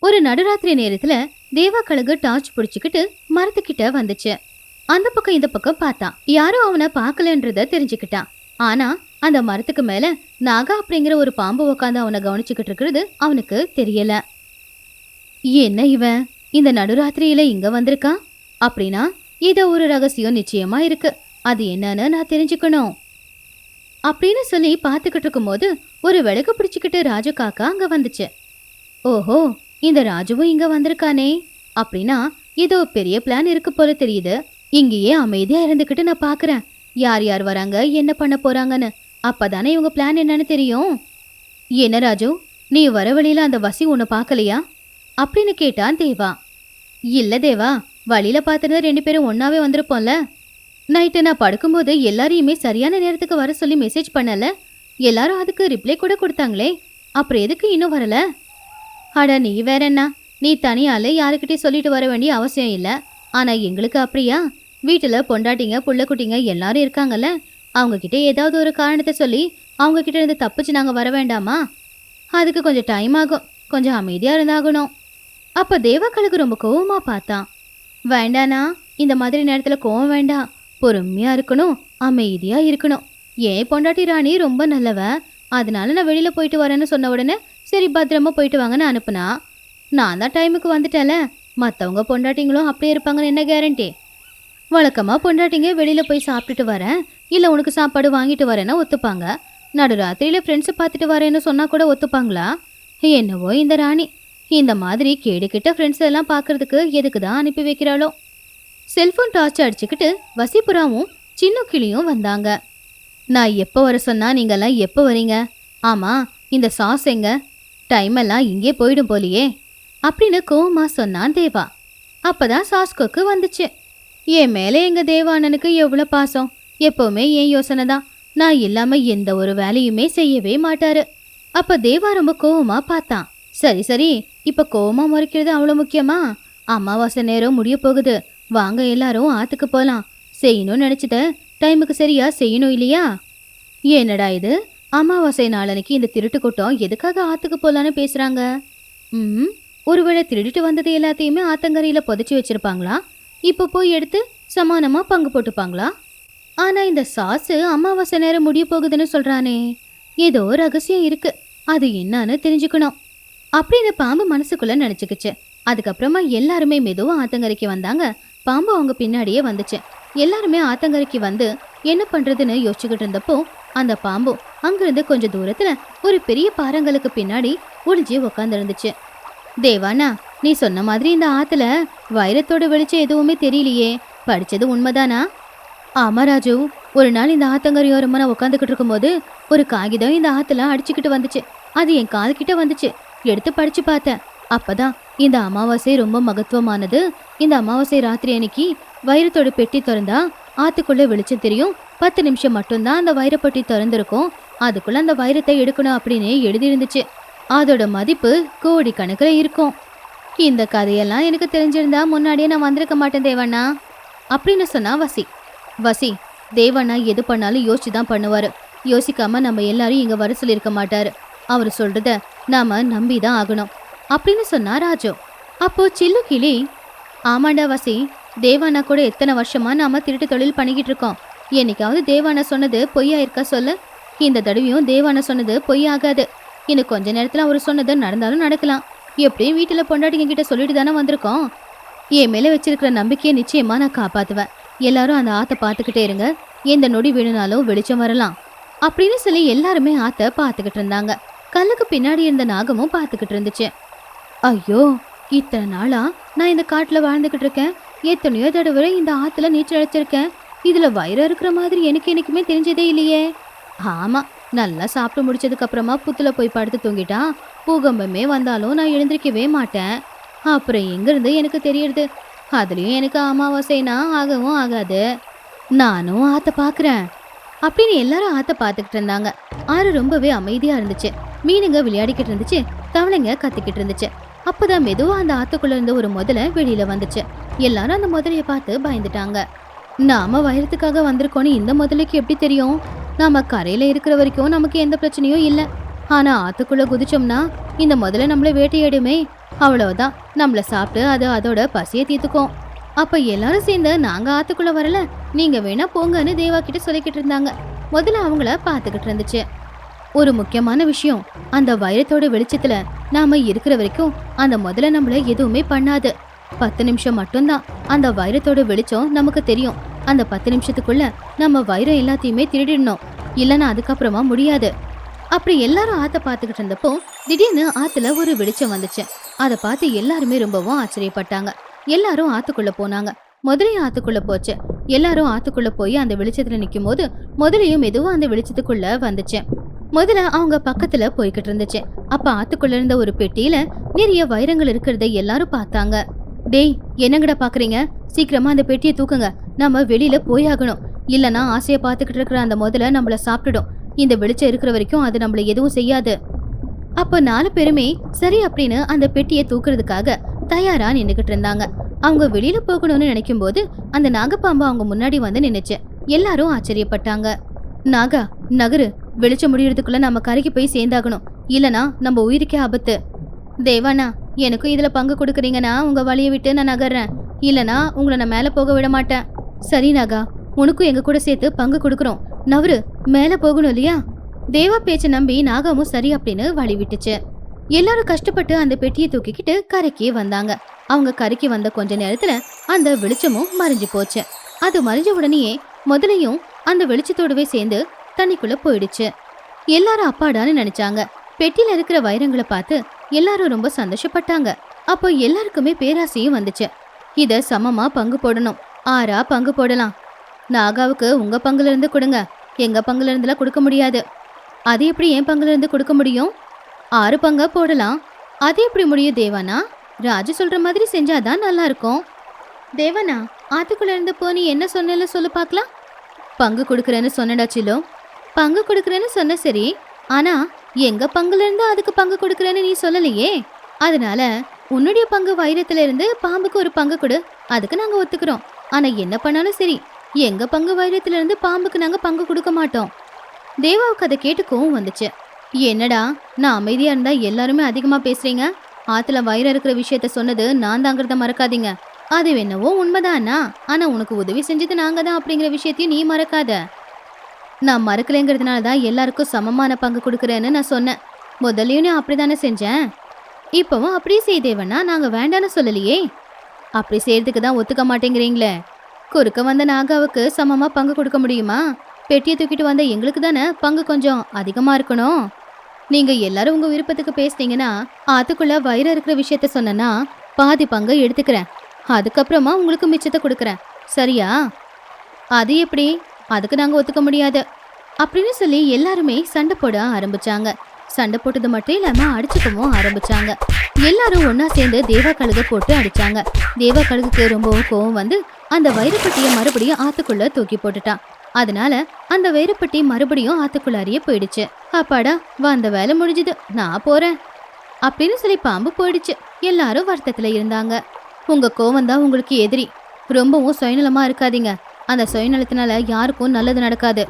ஒரு நடுராத்திரி நேரத்துல தேவா கழுகு டார்ச் பிடிச்சுக்கிட்டு மரத்துக்கிட்ட வந்துச்சு. அந்த பக்கம் இந்த பக்கம் பார்த்தான். யாரும் அவனை பார்க்கலன்றத தெரிஞ்சுக்கிட்டான். ஆனா அந்த மரத்துக்கு மேல நாகா அப்படிங்கிற ஒரு பாம்பு உட்காந்து அவனை கவனிச்சுக்கிட்டு இருக்கிறது அவனுக்கு தெரியல. என்ன இவன் இந்த நடுராத்திரியில இங்க வந்திருக்கான் அப்படின்னா இத ஒரு ரகசியம் நிச்சயமா இருக்கு. அது என்னன்னு நான் தெரிஞ்சுக்கணும் அப்படின்னு சொல்லி பார்த்துக்கிட்டு இருக்கும் போது ஒரு விளக்கு பிடிச்சுக்கிட்டு ராஜு காக்கா அங்க வந்துச்சு. ஓஹோ, இந்த ராஜுவும் இங்க வந்திருக்கானே அப்படின்னா ஏதோ பெரிய பிளான் இருக்கு போல தெரியுது. இங்கேயே அமைதியா இருந்துகிட்டு நான் பாக்குறேன் யார் யார் வராங்க என்ன பண்ண போறாங்கன்னு. அப்பதானே இவங்க பிளான் என்னன்னு தெரியும். என்ன ராஜு, நீ வர வழியில அந்த வசி உன்னை பார்க்கலையா அப்படின்னு கேட்டான் தேவா. இல்ல தேவா, வழியில பார்த்துட்டு 2 பேரும் ஒன்னாவே வந்திருப்போம்ல. நைட்டு நான் படுக்கும்போது எல்லாரையுமே சரியான நேரத்துக்கு வர சொல்லி மெசேஜ் பண்ணல. எல்லாரும் அதுக்கு ரிப்ளை கூட கொடுத்தாங்களே, அப்புறம் எதுக்கு இன்னும் வரல? அட நீ வேற என்ன, நீ தனியால யாருக்கிட்டே சொல்லிட்டு வர வேண்டிய அவசியம் இல்லை. ஆனா எங்களுக்கு அப்படியா? வீட்டுல பொண்டாட்டிங்க புள்ள குட்டிங்க எல்லாரும் இருக்காங்கல்ல, அவங்க கிட்ட ஏதாவது ஒரு காரணத்தை சொல்லி அவங்க கிட்ட இருந்து தப்பிச்சு நாங்க வர வேண்டாமா? அதுக்கு கொஞ்சம் டைம் ஆகும், கொஞ்சம் அமைதியா இருந்தாகணும். அப்ப தேவாக்களுக்கு ரொம்ப கோவமா பார்த்தான். வேண்டானா, இந்த மாதிரி நேரத்துல கோவம் வேண்டாம், பொறுமையா இருக்கணும், அமைதியா இருக்கணும். ஏன் பொண்டாட்டி ராணி ரொம்ப நல்லவ, அதனால நான் வெளியில போயிட்டு வரேன்னு சொன்ன உடனே சரி பத்திரமா போயிட்டு வாங்கன்னு அனுப்புனா. நான் தான் டைமுக்கு வந்துட்டேன்ல, மற்றவங்க பொண்டாட்டிங்களும் அப்படியே இருப்பாங்கன்னு என்ன கேரண்டி? வழக்கமா பொண்டாட்டிங்க வெளியில போய் சாப்பிட்டுட்டு வரேன் இல்லை உனக்கு சாப்பாடு வாங்கிட்டு வரேன்னா ஒத்துப்பாங்க. நடுராத்திரியில ஃப்ரெண்ட்ஸை பார்த்துட்டு வரேன்னு சொன்னா கூட ஒத்துப்பாங்களா? என்னவோ இந்த ராணி இந்த மாதிரி கேடுகிட்ட ஃப்ரெண்ட்ஸ் எல்லாம் பார்க்கறதுக்கு எதுக்கு தான் அனுப்பி வைக்கிறாளோ. செல்போன் டார்ச் அடிச்சுக்கிட்டு வசிபுராவும் சின்ன கிளியும் வந்தாங்க. நான் எப்போ வர சொன்னா நீங்கெல்லாம் எப்போ வரீங்க? ஆமா, இந்த சாஸ் எங்க? டைம் எல்லாம் இங்கே போயிடும் போலியே அப்படின்னு கோவமா சொன்னான் தேவா. அப்பதான் சாஸ்கோக்கு வந்துச்சு. என் மேலே எங்க தேவானனுக்கு எவ்வளோ பாசம், எப்பவுமே என் யோசனை தான், நான் இல்லாம எந்த ஒரு வேலையுமே செய்யவே மாட்டாரு. அப்ப தேவா ரொம்ப கோவமா பார்த்தான். சரி சரி, இப்ப கோவமா முறைக்கிறது அவ்வளோ முக்கியமா? அமாவாசை நேரம் முடிய போகுது, வாங்க எல்லாரும் ஆத்துக்கு போலாம். செய்யணும்னு நினைச்சிட்ட டைமுக்கு சரியா செய்யணும் இல்லையா? என்னடா இது, அமாவாசை நாளன்னைக்கு இந்த திருட்டு கூட்டம் எதுக்காக ஆத்துக்கு போலான்னு பேசுறாங்க? ஒருவேளை திருடிட்டு வந்தது எல்லாத்தையுமே ஆத்தங்கரையில புதைச்சி வச்சிருப்பாங்களா? இப்போ போய் எடுத்து சமானமா பங்கு போட்டுப்பாங்களா? ஆனா இந்த சாசு அமாவாசை நேரம் முடிய போகுதுன்னு சொல்றானே, ஏதோ ரகசியம் இருக்கு, அது என்னன்னு தெரிஞ்சுக்கணும் அப்படின்னு பாம்பு மனசுக்குள்ள நினைச்சுக்கிச்சு. அதுக்கப்புறமா எல்லாருமே மெதுவா ஆத்தங்கரைக்கு வந்தாங்க. பாம்பு அவங்க பின்னாடியே வந்துச்சு. எல்லாருமே ஆத்தங்கரைக்கு வந்து என்ன பண்றதுன்னு யோசிச்சுக்கிட்டு இருந்தப்போ அந்த பாம்பு அங்கிருந்து கொஞ்சம் தூரத்துல ஒரு பெரிய பாறங்களுக்கு பின்னாடி ஒளிஞ்சு உக்காந்து இருந்துச்சு. தேவானா, நீ சொன்ன மாதிரி இந்த ஆத்துல வைரத்தோட வெளிச்சம் எதுவுமே தெரியலையே, படிச்சது உண்மைதானா? ஆமா ராஜு, ஒரு நாள் இந்த ஆத்தங்கரையோரமா நான் உட்காந்துக்கிட்டு இருக்கும்போது ஒரு காகிதம் இந்த ஆத்துல அடிச்சுக்கிட்டு வந்துச்சு. அது என் காதுகிட்ட வந்துச்சு. எடுத்து படிச்சு பார்த்தேன். அப்பதான் இந்த அமாவாசை ரொம்ப மகத்துவமானது. இந்த அமாவாசை ராத்திரி அன்னைக்கு வைரத்தோட பெட்டி திறந்தா ஆத்துக்குள்ள வெளிச்சம் தெரியும். 10 நிமிஷம் மட்டும்தான் அந்த வைரப்பட்டி திறந்திருக்கும். அதுக்குள்ள அந்த வைரத்தை எடுக்கணும் அப்படின்னு எழுதியிருந்துச்சு. அதோட மதிப்பு கோடி கணக்கில் இருக்கும். இந்த கதையெல்லாம் எனக்கு தெரிஞ்சிருந்தா முன்னாடியே நான் வந்திருக்க மாட்டேன் தேவண்ணா அப்படின்னு சொன்னா வசி. வசி, தேவண்ணா எது பண்ணாலும் யோசிச்சு தான் பண்ணுவாரு. யோசிக்காம நம்ம எல்லாரும் இங்க வர சொல்லியிருக்க மாட்டாரு. அவர் சொல்றத நாம நம்பிதான் ஆகணும் அப்படின்னு சொன்னா ராஜு. அப்போ சில்லு கிளி, ஆமாண்டா வசி, தேவானா கூட எத்தனை வருஷமா நாம திருட்டு தொழில் பண்ணிக்கிட்டு இருக்கோம். என்னைக்காவது தேவானா சொன்னது பொய்யா இருக்கா சொல்லு? இந்த தடவையும் தேவானா சொன்னது பொய்யாகாது. இன்னும் கொஞ்ச நேரத்துல அவர் சொன்னது நடந்தாலும் நடக்கலாம். எப்படியும் வீட்டுல பொண்டாட்டிங்க கிட்ட சொல்லிட்டு தானே வந்திருக்கோம். என் மேல வச்சிருக்கிற நம்பிக்கையை நிச்சயமா நான் காப்பாத்துவேன். எல்லாரும் அந்த ஆத்த பாத்துக்கிட்டே இருங்க, எந்த நொடி வேணும்னாலும் வெளிச்சம் வரலாம் அப்படின்னு சொல்லி எல்லாருமே ஆத்த பாத்துக்கிட்டு இருந்தாங்க. கல்லுக்கு பின்னாடி இருந்த நாகமும் பாத்துக்கிட்டு இருந்துச்சு. ஐயோ, இத்தனை நாளா நான் இந்த காட்டுல வாழ்ந்துகிட்டு இருக்கேன். எத்தனையோ தடவை இந்த ஆத்துல நீச்சல் அடிச்சிருக்கேன். இதுல வைரம் இருக்கிற மாதிரி எனக்கு என்னைக்குமே தெரிஞ்சதே இல்லையே. ஆமா, நல்லா சாப்பிட்டு முடிச்சதுக்கு அப்புறமா புத்துல போய் படுத்து தூங்கிட்டா பூகம்பமே வந்தாலும் நான் எழுந்திருக்கவே மாட்டேன். அப்புறம் எங்கிருந்து எனக்கு தெரியறது? அதுலயும் எனக்கு அமாவாசைனா ஆகவும் ஆகாது. நானும் ஆத்த பாக்குறேன் அப்படின்னு எல்லாரும் ஆத்த பாத்துக்கிட்டு இருந்தாங்க. ஆறு ரொம்பவே அமைதியா இருந்துச்சு. மீனுங்க விளையாடிக்கிட்டு இருந்துச்சு, தவளைங்க கத்திக்கிட்டு இருந்துச்சு. அப்பதான் மெதுவா அந்த ஆத்துக்குள்ள இருந்து ஒரு முதலை வெளியில வந்துச்சு. எல்லாரும் அந்த முதலைய பார்த்து பயந்துட்டாங்க. நாம வைரத்துக்காக வந்திருக்கோன்னு இந்த முதலைக்கு எப்படி தெரியும்? நாம கரையில இருக்கிற வரைக்கும் நமக்கு எந்த பிரச்சனையும் இல்லை. ஆனா ஆத்துக்குள்ள குதிச்சோம்னா இந்த முதல்ல நம்மள வேட்டையாடுமே. அவ்வளவுதான், நம்மள சாப்பிட்டு அது அதோட பசிய தீர்த்துக்கும். அப்ப எல்லாரும் சேர்ந்து நாங்க ஆத்துக்குள்ள வரல, நீங்க வேணா போங்கன்னு தேவா கிட்ட சொல்லிக்கிட்டு இருந்தாங்க. முதல்ல அவங்கள பாத்துக்கிட்டு இருந்துச்சு. ஒரு முக்கியமான விஷயம், அந்த வைரத்தோட வெளிச்சத்துல நாம இருக்கிற வரைக்கும் அந்த முதல்ல நம்மள எதுவுமே பண்ணாது. 10 நிமிஷம் மட்டும்தான் அந்த வைரத்தோட வெளிச்சம் நமக்கு தெரியும். அந்த 10 நிமிஷத்துக்குள்ள நம்ம வைரம் எல்லாத்தையுமே திருடிடணும், இல்லைன்னா அதுக்கப்புறமா முடியாது. அப்படி எல்லாரும் ஆத்த பாத்துக்கிட்டு இருந்தப்போ திடீர்னு ஆத்துல ஒரு வெளிச்சம் வந்துச்சு. அதை பார்த்து எல்லாருமே ரொம்பவும் ஆச்சரியப்பட்டாங்க. எல்லாரும் ஆத்துக்குள்ள போனாங்க. முதலையும் ஆத்துக்குள்ள போச்சு. எல்லாரும் ஆத்துக்குள்ள போய் அந்த வெளிச்சத்துல நிக்கும் போது முதலையும் மெதுவா அந்த வெளிச்சத்துக்குள்ள வந்துச்சு. முதல்ல அவங்க பக்கத்துல போய்கிட்டு இருந்துச்சு. அப்ப ஆத்துக்குள்ள இருந்த ஒரு பெட்டியில நிறைய வைரங்கள் இருக்கிறத எல்லாரும் பார்த்தாங்க. டேய், என்னங்கடா பாக்குறீங்க? சீக்கிரமா அந்த பெட்டியை தூக்குங்க, நம்ம வெளியில போயாகணும். இல்லனா ஆசைய பாத்துக்கிட்டு இருக்கிற அந்த முதல்ல நம்மள சாப்பிட்டுடும். இந்த வெளிச்சம் இருக்கிற வரைக்கும் அது நம்மள எதுவும் செய்யாது. அப்ப 4 பேருமே சரி அப்படின்னு அந்த பெட்டியை தூக்குறதுக்காக தயாரா நின்னுகிட்டு இருந்தாங்க. அவங்க வெளியில போகணும்னு நினைக்கும் போது அந்த நாகப்பாம்பு அவங்க முன்னாடி வந்து நின்னுச்சு. எல்லாரும் ஆச்சரியப்பட்டாங்க. நாகா, நகரு, வெளிச்சம் முடியறதுக்குள்ள நம்ம கரைக்கு போய் சேர்ந்தாகணும், இல்லனா நம்ம உயிருக்கே ஆபத்து. தேவானா, எனக்கும் இதுல பங்கு கொடுக்குறீங்கன்னா உங்க வழியை விட்டு நான் நகர்றேன், இல்லனா உங்களை நான் மேல போக விட மாட்டேன். சரி நாகா, உனக்கும் எங்க கூட சேர்த்து பங்கு கொடுக்குறோம். நவரு, மேல போகணும் இல்லையா? தேவா பேச்ச நம்பி நாகாவும் சரி அப்படின்னு வழி விட்டுச்சு. எல்லாரும் கஷ்டப்பட்டு அந்த பெட்டியை தூக்கிக்கிட்டு கரைக்கு வந்தாங்க. அவங்க கரைக்கு வந்த கொஞ்ச நேரத்துல அந்த வெளிச்சமும் மறைஞ்சு போச்சு. அது மறைஞ்ச உடனேயே முதலையும் அந்த வெளிச்சத்தோடவே சேர்ந்து தண்ணிக்குள்ள போயிடுச்சு. எல்லாரும் அப்பாடான்னு நினைச்சாங்க. பெட்டியில இருக்கிற வைரங்களை பார்த்து எல்லாரும் ரொம்ப சந்தோஷப்பட்டாங்க. அப்போ எல்லாருக்குமே பேராசையும் வந்துச்சு. இத சமமா பங்கு போடணும், 6ஆ பங்கு போடலாம். நாகாவுக்கு உங்க பங்குல இருந்து கொடுங்க, எங்க பங்குல இருந்துலாம் கொடுக்க முடியாது. அது எப்படி என் பங்குல இருந்து கொடுக்க முடியும்? 6 பங்கா போடலாம். அது எப்படி முடியும் தேவானா? ராஜு சொல்ற மாதிரி செஞ்சாதான் நல்லா இருக்கும். தேவனா, ஆத்துக்குள்ள இருந்து போ, நீ என்ன சொன்ன சொல்லு பாக்கலாம். பங்கு கொடுக்கறேன்னு சொன்னடாச்சிலோ. பங்கு கொடுக்கறேன்னு சொன்ன சரி, ஆனா எங்க பங்குல இருந்து அதுக்கு பங்கு கொடுக்கறேன்னு நீ சொல்லலையே. அதனால உன்னுடைய பங்கு வைரத்துல இருந்து பாம்புக்கு ஒரு பங்கு கொடு, அதுக்கு நாங்க ஒத்துக்கிறோம். ஆனா என்ன பண்ணாலும் சரி, எங்க பங்கு வைரத்துல இருந்து பாம்புக்கு நாங்க பங்கு கொடுக்க மாட்டோம். தேவாவுக்கு அதை கேட்டு கோவம் வந்துச்சு. என்னடா, நான் அமைதியா இருந்தா எல்லாருமே அதிகமா பேசுறீங்க. ஆத்துல வைரம் இருக்கிற விஷயத்த சொன்னது நான் தாங்கிறத மறக்காதீங்க. அது என்னவோ உண்மைதானா, ஆனா உனக்கு உதவி செஞ்சது நாங்க தான் அப்படிங்கிற விஷயத்தையும் நீ மறக்காத. நான் மறக்கலைங்கிறதுனால தான் எல்லாருக்கும் சமமான பங்கு கொடுக்குறேன்னு நான் சொன்னேன். முதல்லையும் நான் அப்படிதானே செஞ்சேன், இப்பவும் அப்படியே செய்தேவனா? நாங்க வேண்டான்னு சொல்லலையே. அப்படி செய்யறதுக்கு தான் ஒத்துக்க மாட்டேங்கிறீங்களே. குறுக்க வந்த நாகாவுக்கு சமமா பங்கு கொடுக்க முடியுமா? பெட்டியை தூக்கிட்டு வந்த எங்களுக்கு தானே பங்கு கொஞ்சம் அதிகமா இருக்கணும். நீங்க எல்லாரும் உங்க விருப்பத்துக்கு பேசுனீங்கன்னா ஆத்துக்குள்ள வைரம் இருக்கிற விஷயத்த சொன்னா பாதி பங்கு எடுத்துக்கிறேன், அதுக்கப்புறமா உங்களுக்கு மிச்சத்தை கொடுக்குறேன், சரியா? அது எப்படி? அதுக்கு நாங்க ஒத்துக்க முடியாது அப்படின்னு சொல்லி எல்லாருமே சண்டை போட ஆரம்பிச்சாங்க. சண்டை போட்டது மட்டும் இல்லாம அடிச்சுக்கவும் ஆரம்பிச்சாங்க. எல்லாரும் ஒன்னா சேர்ந்து தேவா கழுக போட்டு அடிச்சாங்க. தேவா கழுகுக்கு ரொம்பவும் கோவம் வந்து அந்த வைரப்பட்டியை மறுபடியும் ஆத்துக்குள்ள தூக்கி போட்டுட்டான். அதனால அந்த வைரப்பட்டி மறுபடியும் ஆத்துக்குள்ளாரியே போயிடுச்சு. அப்பாடா, வந்த வேலை முடிஞ்சுது, நான் போறேன் அப்படின்னு சொல்லி பாம்பு போயிடுச்சு. எல்லாரும் வருத்தத்துல இருந்தாங்க. உங்க கோவம் தான் உங்களுக்கு எதிரி. ரொம்பவும் சுயநலமா இருக்காதீங்க. அந்த சுயநலத்தினால யாருக்கும் நல்லது நடக்காது.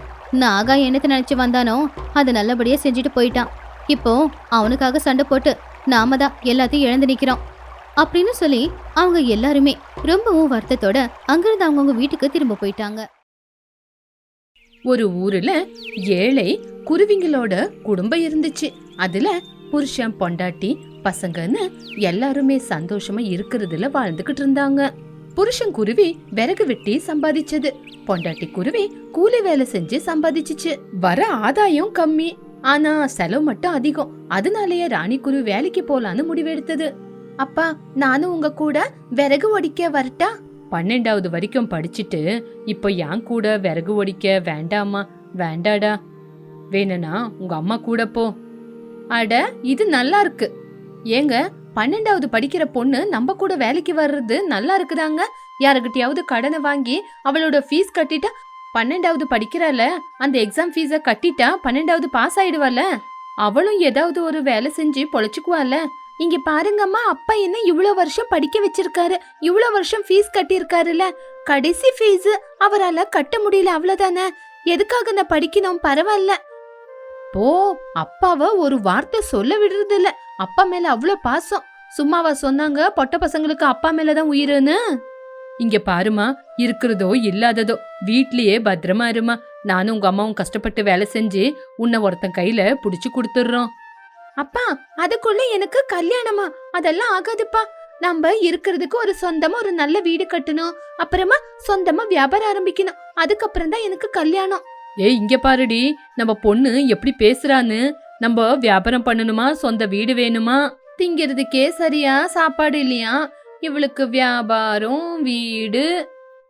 நாகா என்னத்தை நினைச்சு வந்தானோ அது நல்லபடியா செஞ்சுட்டு போயிட்டான். இப்போ அவனுக்காக சண்டை போட்டு நாம தான் எல்லாத்தையும் இழந்து நிக்கிறோம் அப்படின்னு சொல்லி அவங்க எல்லாருமே ரொம்பவும் வருத்தத்தோட அங்கிருந்து அவங்கவுங்க வீட்டுக்கு திரும்ப போயிட்டாங்க. ஒரு ஊர்ல ஏழை குருவிங்களோட குடும்பம் இருந்துச்சு. அதுல புருஷன், பொண்டாட்டி, பசங்கன்னு எல்லாருமே சந்தோஷமா இருக்கிறதுல வாழ்ந்துகிட்டு இருந்தாங்க. புருஷன் குருவி விறகு வெட்டி சம்பாதிச்சது, பொண்டாட்டி குருவி கூலி வேலை செஞ்சு சம்பாதிச்சுச்சு. வர ஆதாயம் கம்மி, ஆனா செலவு மட்டும் அதிகம். அதனாலயே ராணி குருவி வேலைக்கு போலான்னு முடிவெடுத்தது. அப்பா, நானும் உங்க கூட விறகு ஒடிக்க வரட்டா? 12வது வரைக்கும் படிச்சுட்டு இப்போ என் கூட விறகு ஒடிக்க வேண்டாமா? வேண்டாடா. வேணும்னா உங்க அம்மா கூட போ. அட, இது நல்லா இருக்கு. ஏங்க, 12வது படிக்கிற பொண்ணு நம்ம கூட வேலைக்கு வர்றது நல்லா இருக்குதாங்க? யாருக்கிட்டையாவது கடனை வாங்கி அவளோட ஃபீஸ் கட்டிட்டா 12வது படிக்கிறால, அந்த எக்ஸாம் ஃபீஸ கட்டிட்டா 12வது பாஸ் ஆயிடுவால. அவளும் ஏதாவது ஒரு வேலை செஞ்சு பொழைச்சுக்குவால. இங்க பாருங்கம்மா, அப்பா என்ன இவ்வளவு வருஷம் படிக்க வச்சிருக்காரு, இவ்வளவு வருஷம் ஃபீஸ் கட்டியிருக்காருல. கடைசி ஃபீஸ் அவரால கட்ட முடியல, அவ்வளவுதானே. எதுக்காக நான் படிக்கணும்? பரவாயில்ல போ. அப்பாவ ஒரு வார்த்தை சொல்ல விடுறது இல்ல. அப்பா மேல அவ்வளவு பாசம். சும்மாவா சொன்னாங்க பொட்ட பசங்களுக்கு அப்பா மேலதான் உயிருன்னு? இங்க பாருமா, இருக்கிறதோ இல்லாததோ வீட்லயே பத்திரமா இருமா. நானும் உங்க அம்மாவும் கஷ்டப்பட்டு வேலை செஞ்சு உன்னை ஒருத்தன் கையில புடிச்சு கொடுத்துடுறோம். அப்பா, அதுக்குள்ள எனக்கு கல்யாணமா? அதெல்லாம் ஆகாதுப்பா. நம்ம இருக்கிறதுக்கு ஒரு சொந்தமா ஒரு நல்ல வீடு கட்டணும், அப்புறமா சொந்தமா வியாபாரம் ஆரம்பிக்கணும், அதுக்கப்புறம் தான் எனக்கு கல்யாணம். ஏய், இங்க பாருடி, நம்ம பொண்ணு எப்படி பேசுறான்னு. நம்ம வியாபாரம் பண்ணணுமா, சொந்த வீடு வேணுமா? திங்கிறதுக்கே சரியா சாப்பாடு இல்லையா இவளுக்கு? வியாபாரம், வீடு.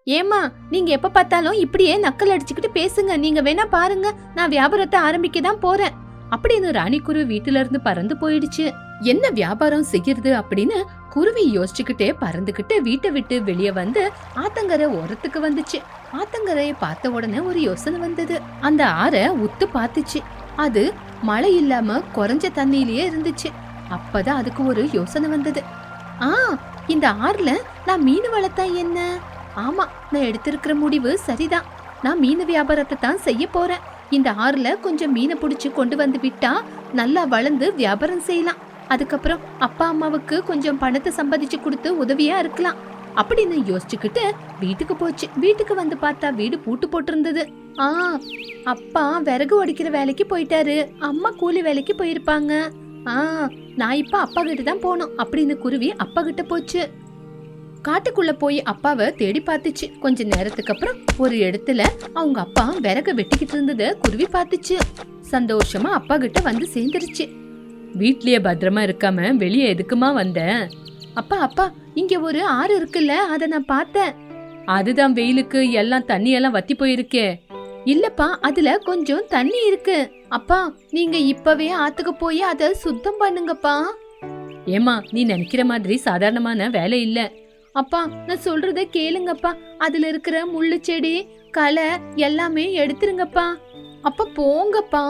ஏமா, நீங்க எப்ப பார்த்தாலும் இப்படியே நக்கல் அடிச்சுக்கிட்டு பேசுங்க. நீங்க வேணா பாருங்க, நான் வியாபாரத்தை ஆரம்பிக்க தான் போறேன் அப்படின்னு ராணிக்குருவி வீட்டுல இருந்து பறந்து போயிடுச்சு. என்ன வியாபாரம் செய்யறது அப்படின்னு குருவி யோசிச்சுக்கிட்டே பறந்துகிட்டு வீட்டை விட்டு வெளியே வந்து ஆத்தங்கரை ஓரத்துக்கு வந்துச்சு. ஆத்தங்கரையை பார்த்த உடனே ஒரு யோசனை வந்தது. அந்த ஆறை உத்து பார்த்துச்சு. அது மழை இல்லாம குறைஞ்ச தண்ணியிலேயே இருந்துச்சு. அப்பதான் அதுக்கு ஒரு யோசனை வந்தது. இந்த ஆறுல நான் மீன் வளர்த்தா என்ன? ஆமா, நான் எடுத்திருக்கிற முடிவு சரிதான். நான் மீன் வியாபாரத்தை தான் செய்ய போறேன். இந்த ஆறுல கொஞ்சம் மீனை பிடிச்சு கொண்டு வந்து விட்டா நல்லா வளர்ந்து வியாபாரம் செய்யலாம். அதுக்கப்புறம் அப்பா அம்மாவுக்கு கொஞ்சம் பணத்தை சம்பாதிச்சு கொடுத்து உதவியா இருக்கலாம் அப்படின்னு யோசிச்சுக்கிட்டு வீட்டுக்கு போச்சு. வீட்டுக்கு வந்து பார்த்தா வீடு பூட்டு போட்டிருந்தது. அப்பா விறகு உடைக்கிற வேலைக்கு போயிட்டாரு, அம்மா கூலி வேலைக்கு போயிருப்பாங்க. நான் இப்ப அப்பா கிட்ட தான் போனோம் அப்படின்னு குருவி அப்பா கிட்ட போச்சு. காட்டுக்குள்ள போய் அப்பாவை தேடி பார்த்துச்சு. கொஞ்ச நேரத்துக்கு அப்புறம் ஒரு இடத்துல அவங்க அப்பா விறகு வெட்டிக்கிட்டு இருந்தத குருவி பார்த்துச்சு. சந்தோஷமா அப்பா கிட்ட வந்து சேர்ந்துருச்சு. வீட்லயே பத்திரமா இருக்காம வெளியே எதுக்குமா வந்த? அப்பா, இங்க ஒரு ஆறு இருக்குல்ல, அத நான் பார்த்தேன். அதுதான் வெயிலுக்கு எல்லாம் தண்ணி எல்லாம் வத்தி போயிருக்கே. இல்லப்பா, அதுல கொஞ்சம் தண்ணி இருக்கு. அப்பா, நீங்க இப்பவே ஆத்துக்கு போய் அத சுத்தம் பண்ணுங்கப்பா. ஏமா, நீ நினைக்கிற மாதிரி சாதாரணமான வேலை இல்ல. அப்பா, நான் சொல்றத கேளுங்கப்பா. அதுல இருக்கிற முள்ளு செடி, களை எல்லாமே எடுத்துருங்கப்பா. அப்பா போங்கப்பா.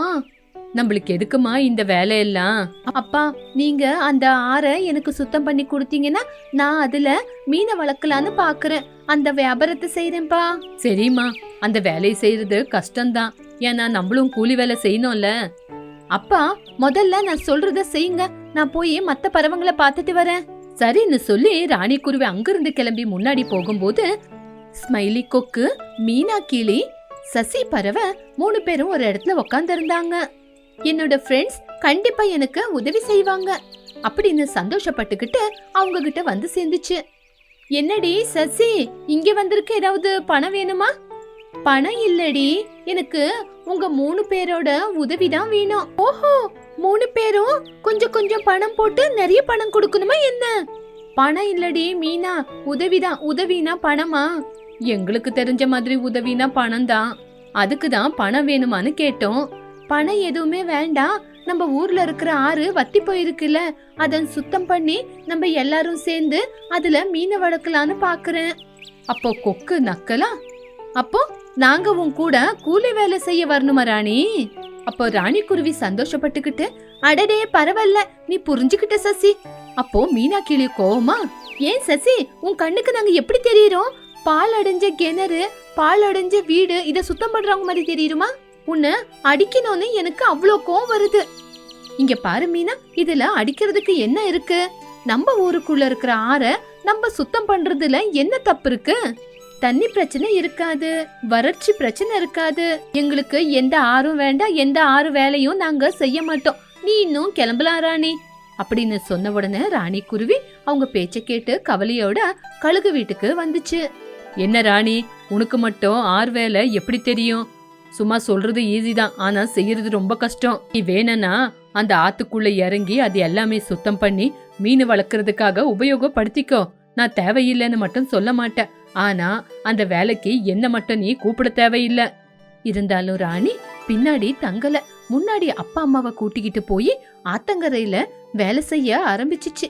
நம்மளுக்கு எதுக்குமா இந்த வேலையெல்லாம்? அப்பா, நீங்க அந்த ஆறை எனக்கு சுத்தம் பண்ணி கொடுத்தீங்கன்னா நான் அதுல மீனை வளர்க்கலான்னு பாக்குறேன். அந்த வியாபாரத்தை செய்யறேன்ப்பா. சரிம்மா, அந்த வேலையை செய்யறது கஷ்டம்தான். ஏன்னா நம்மளும் கூலி வேலை செய்யணும்ல. அப்பா, முதல்ல நான் சொல்றத செய்யுங்க. நான் போய் மத்த பறவைங்களை பார்த்துட்டு வரேன். சரின்னு சொல்லி ராணிக்குருவி அங்கிருந்து கிளம்பி முன்னாடி போகும்போது ஸ்மைலி கொக்கு, மீனா கிளி, சசி பறவை 3 பேரும் ஒரு இடத்துல உக்காந்து இருந்தாங்க. என்னோட ஃப்ரெண்ட்ஸ் கண்டிப்பா எனக்கு உதவி செய்வாங்க அப்படின்னு சந்தோஷப்பட்டுக்கிட்டு அவங்க கிட்ட வந்து சேர்ந்துச்சு. என்னடி சசி, இங்க வந்திருக்க, ஏதாவது பணம் வேணுமா? பணம் இல்லடி, எனக்கு உங்க 3 பேரோட உதவிதான் வேணும். ஓஹோ, 3 பேரும் கொஞ்சம் கொஞ்சம் பணம் போட்டு நிறைய பணம் கொடுக்கணுமா என்ன? பணம் இல்லடி மீனா, உதவிதான். உதவினா பணமா? எங்களுக்கு தெரிஞ்ச மாதிரி உதவினா பணம் தான். அதுக்குதான் பணம் வேணுமான்னு கேட்டோம். பணம் எதுவுமே வேண்டாம். நம்ம ஊர்ல இருக்கிற ஆறு வத்தி போயிருக்குல்ல, அத சுத்தம் பண்ணி நம்ம எல்லாரும் சேர்ந்து அதுல மீனை வளர்க்கலான்னு பாக்குறேன். அப்போ கொக்கு நக்கலா, அப்போ நாங்க உன் கூட கூலி வேலை செய்ய வரணுமா ராணி? அப்போ ராணிக்குருவி சந்தோஷப்பட்டுக்கிட்டு, அடடே பரவாயில்ல, நீ புரிஞ்சுக்கிட்ட சசி. அப்போ மீனா கிளி கோவமா, ஏன் சசி, உன் கண்ணுக்கு நாங்க எப்படி தெரியுறோம்? பால் அடைஞ்ச கிணறு, பால் அடைஞ்ச வீடு இத சுத்தம் பண்றவங்க மாதிரி தெரியுமா? உன்னை அடிக்கணும்னு எனக்கு அவ்வளோ கோவம் வருது. இங்க பாரு மீனா, இதுல அடிக்கிறதுக்கு என்ன இருக்கு? நம்ம ஊருக்குள்ள இருக்கிற ஆற நம்ம சுத்தம் பண்றதுல என்ன தப்பு இருக்கு? தண்ணி பிரச்சனை இருக்காது, வறட்சி பிரச்சனை இருக்காது. எங்களுக்கு எந்த ஆறும் வேண்டாம், எந்த ஆறு வேலையும் நாங்க செய்ய மாட்டோம். நீ இன்னும் கிளம்பலாம் ராணி அப்படின்னு சொன்ன உடனே ராணி குருவி அவங்க பேச்ச கேட்டு கவலையோட கழுகு வீட்டுக்கு வந்துச்சு. என்ன ராணி, உனக்கு மட்டும் ஆறு வேலை எப்படி தெரியும்? சும்மா சொல்றது ஈஸி தான், ஆனா செய்யறது ரொம்ப கஷ்டம். நீ வேணும்னா அந்த ஆத்துக்குள்ள இறங்கி அது எல்லாமே சுத்தம் பண்ணி மீன் வளர்க்கறதுக்காக உபயோகப்படுத்திக்கோ. நான் தேவையில்லைன்னு மட்டும் சொல்ல மாட்டேன். ஆனா அந்த வேலைக்கு என்ன மட்டும் நீ கூப்பிட தேவையில்லை. இருந்தாலும் ராணி பின்னாடி தங்கல, முன்னாடி அப்பா அம்மாவை கூட்டிக்கிட்டு போய் ஆத்தங்கரையில வேலை செய்ய ஆரம்பிச்சிச்சு.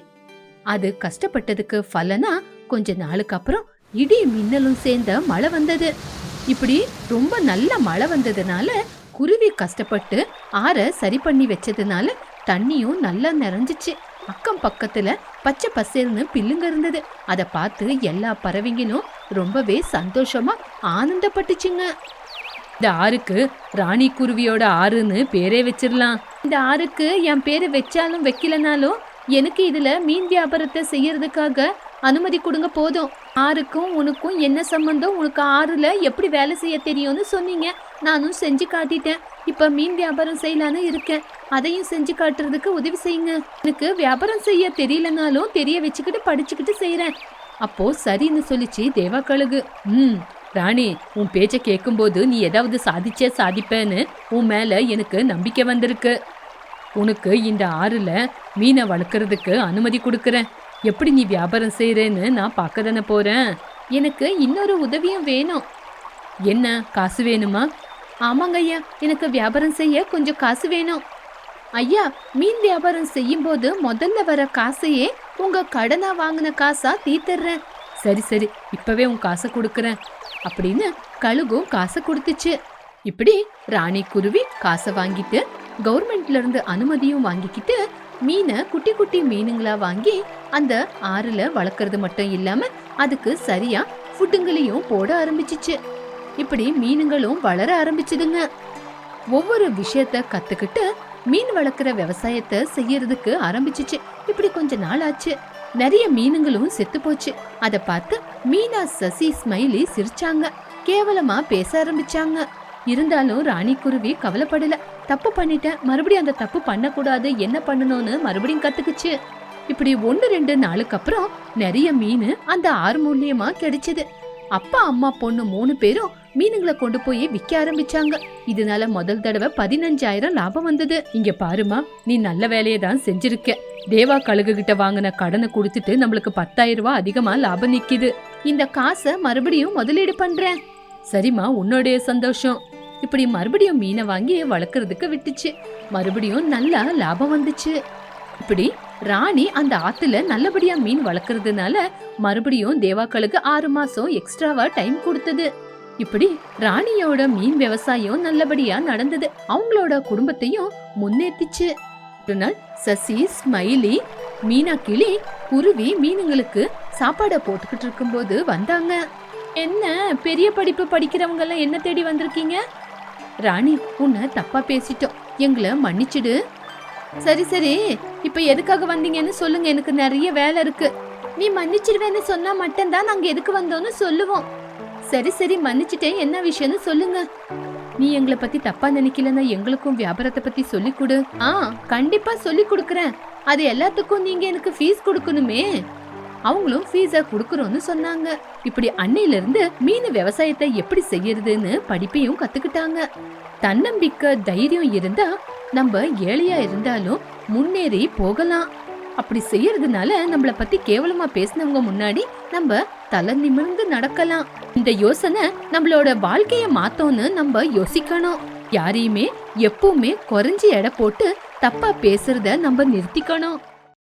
அது கஷ்டப்பட்டதுக்கு பலனா கொஞ்ச நாளுக்கு அப்புறம் இடி மின்னலும் சேர்ந்த மழை வந்தது. இப்படி ரொம்ப நல்ல மழை வந்ததுனால குருவி கஷ்டப்பட்டு ஆற சரி பண்ணி வச்சதுனால தண்ணியும் நல்லா நிறைஞ்சிச்சு. அக்கம் பக்கத்துல பச்சை பசேல்னு பில்லுங்க இருந்தது. அத பார்த்து எல்லா பறவைங்களும் ரொம்பவே சந்தோஷமா ஆனந்தப்பட்டுச்சுங்க. இந்த ஆறுக்கு ராணி குருவியோட ஆறுன்னு பேரே வச்சிடலாம். இந்த ஆறுக்கு என் பேரு வச்சாலும் வைக்கலனாலும் எனக்கு இதுல மீன் வியாபாரத்தை செய்யறதுக்காக அனுமதி கொடுங்க போதும். ஆறுக்கும் உனக்கும் என்ன சம்பந்தம்? உனக்கு ஆறுல எப்படி வேலை செய்ய தெரியும்னு சொன்னீங்க, நானும் செஞ்சு காட்டிட்டேன். இப்ப மீன் வியாபாரம் செய்யலான்னு இருக்கேன், அதையும் செஞ்சு காட்டுறதுக்கு உதவி செய்யுங்க. எனக்கு வியாபாரம் செய்ய தெரியலனாலும் தெரிய வச்சுக்கிட்டு படிச்சுக்கிட்டு செய்யறேன். அப்போ சரின்னு சொல்லிச்சு தேவா கழுகு. ராணி, உன் பேச்ச கேட்கும்போது நீ ஏதாவது சாதிப்பேன்னு உன் மேல எனக்கு நம்பிக்கை வந்திருக்கு. உனக்கு இந்த ஆறுல மீனை வளர்க்கறதுக்கு அனுமதி கொடுக்கறேன். எப்படி நீ வியாபாரம் செய்யறேன்னு நான் பார்க்க தானே போறேன். எனக்கு இன்னொரு உதவியும் வேணும். என்ன, காசு வேணுமா? ஆமாங்க ஐயா, எனக்கு வியாபாரம் செய்ய கொஞ்சம் காசு வேணும். ஐயா, மீன் வியாபாரம் செய்யும் போது முதல்ல வர காசையே உங்க கடனா வாங்கின காசா தீர்த்துறேன். சரி சரி, இப்பவே உன் காசை கொடுக்கறேன் அப்படின்னு கழுகும் காசை கொடுத்துச்சு. இப்படி ராணி குருவி காசை வாங்கிட்டு கவர்மெண்ட்ல இருந்து அனுமதியும் வாங்கிக்கிட்டு மீனை குட்டி குட்டி மீனுங்களா வாங்கி அந்த ஆறுல வளர்க்கறது மட்டும் இல்லாம அதுக்கு சரியா ஃபுட்டுங்களையும் போட ஆரம்பிச்சிச்சு. இப்படி மீனுங்களும் வளர ஆரம்பிச்சுதுங்க. ஒவ்வொரு விஷயத்த கத்துக்கிட்டு மீன் வளர்க்குற விவசாயத்தை செய்யறதுக்கு ஆரம்பிச்சிச்சு. இப்படி கொஞ்ச நாள் ஆச்சு. நிறைய மீனுங்களும் செத்து போச்சு. அத பார்த்து மீனா, சசி, ஸ்மைலி சிரிச்சாங்க, கேவலமா பேச ஆரம்பிச்சாங்க. இருந்தாலும் ராணி குருவி கவலைப்படல. தப்பு பண்ணிட்டேன், மறுபடியும் அந்த தப்பு பண்ணக்கூடாது, என்ன பண்ணணும்னு மறுபடியும் கத்துக்குச்சு. இப்படி 1-2 நாளுக்கு அப்புறம் நிறைய மீன் அந்த ஆறு மூலியமா கிடைச்சது. அப்பா, அம்மா, பொண்ணு 3 பேரும் மீனுங்களை கொண்டு போய் விற்க ஆரம்பிச்சாங்க. இதனால முதல் தடவை 15,000 லாபம் வந்தது. இங்க பாருமா, நீ நல்ல வேலையை தான் செஞ்சிருக்க. தேவா கழுகு கிட்ட வாங்கின கடனை கொடுத்துட்டு நம்மளுக்கு 10,000 ரூபாய் அதிகமா லாபம் நிக்குது. இந்த காசை மறுபடியும் முதலீடு பண்றேன். சரிம்மா, உன்னோடைய சந்தோஷம். இப்படி மறுபடியும் மீனை வாங்கி வளர்க்கறதுக்கு விட்டுச்சு. மறுபடியும் நல்லா லாபம் வந்துச்சு. இப்படி ராணி அந்த ஆத்துல நல்லபடியா மீன் வளர்க்கறதுனால மறுபடியும் தேவாக்களுக்கு 6 மாசம் எக்ஸ்ட்ராவா டைம் கொடுத்தது. இப்படி ராணியோட மீன் விவசாயம் நல்லபடியா நடந்தது. அவங்களோட குடும்பத்தையும் முன்னேற்றிச்சு. ஒரு நாள் சசி, ஸ்மைலி, மீனா கிளி, குருவி மீனுங்களுக்கு சாப்பாடை போட்டுக்கிட்டு இருக்கும்போது வந்தாங்க. என்ன, பெரிய படிப்பு படிக்கிறவங்க எல்லாம் என்ன தேடி வந்திருக்கீங்க? ராணி, உன்னை தப்பா பேசிட்டோம், எங்களை மன்னிச்சிடு. சரி சரி, இப்ப எதுக்காக வந்தீங்கன்னு சொல்லுங்க, எனக்கு நிறைய வேலை இருக்கு. நீ மன்னிச்சிடுவேன்னு சொன்னா மட்டும்தான் நாங்க எதுக்கு வந்தோம்னு சொல்லுவோம். சரி சரி, மன்னிச்சிட்டேன், என்ன விஷயம்னு சொல்லுங்க. நீ எங்களை பத்தி தப்பா நினைக்கலன்னா எங்களுக்கும் வியாபாரத்தை பத்தி சொல்லி கொடு. கண்டிப்பா சொல்லி கொடுக்கறேன். அது எல்லாத்துக்கும் நீங்க எனக்கு ஃபீஸ் கொடுக்கணுமே. அவங்களும் ஃபீஸ குடுக்கறோம்னு சொன்னாங்க. இப்படி அன்னையில இருந்து மீன் விவசாயத்தை எப்படி செய்யறதுன்னு படிப்பையும் கத்துக்கிட்டாங்க. தன்னம்பிக்கை, தைரியம் இருந்தா நம்ம ஏழையா இருந்தாலும் முன்னேறி போகலாம். அப்படி செய்யறதுனால நம்மள பத்தி கேவலமா பேசினவங்க முன்னாடி நம்ம தலை நிமிர்ந்து நடக்கலாம். இந்த யோசனை நம்மளோட வாழ்க்கைய மாத்தோன்னு நம்ம யோசிக்கணும். யாரையுமே எப்பவுமே குறைஞ்சி எடை போட்டு தப்பா பேசுறத நம்ம நிறுத்திக்கணும்.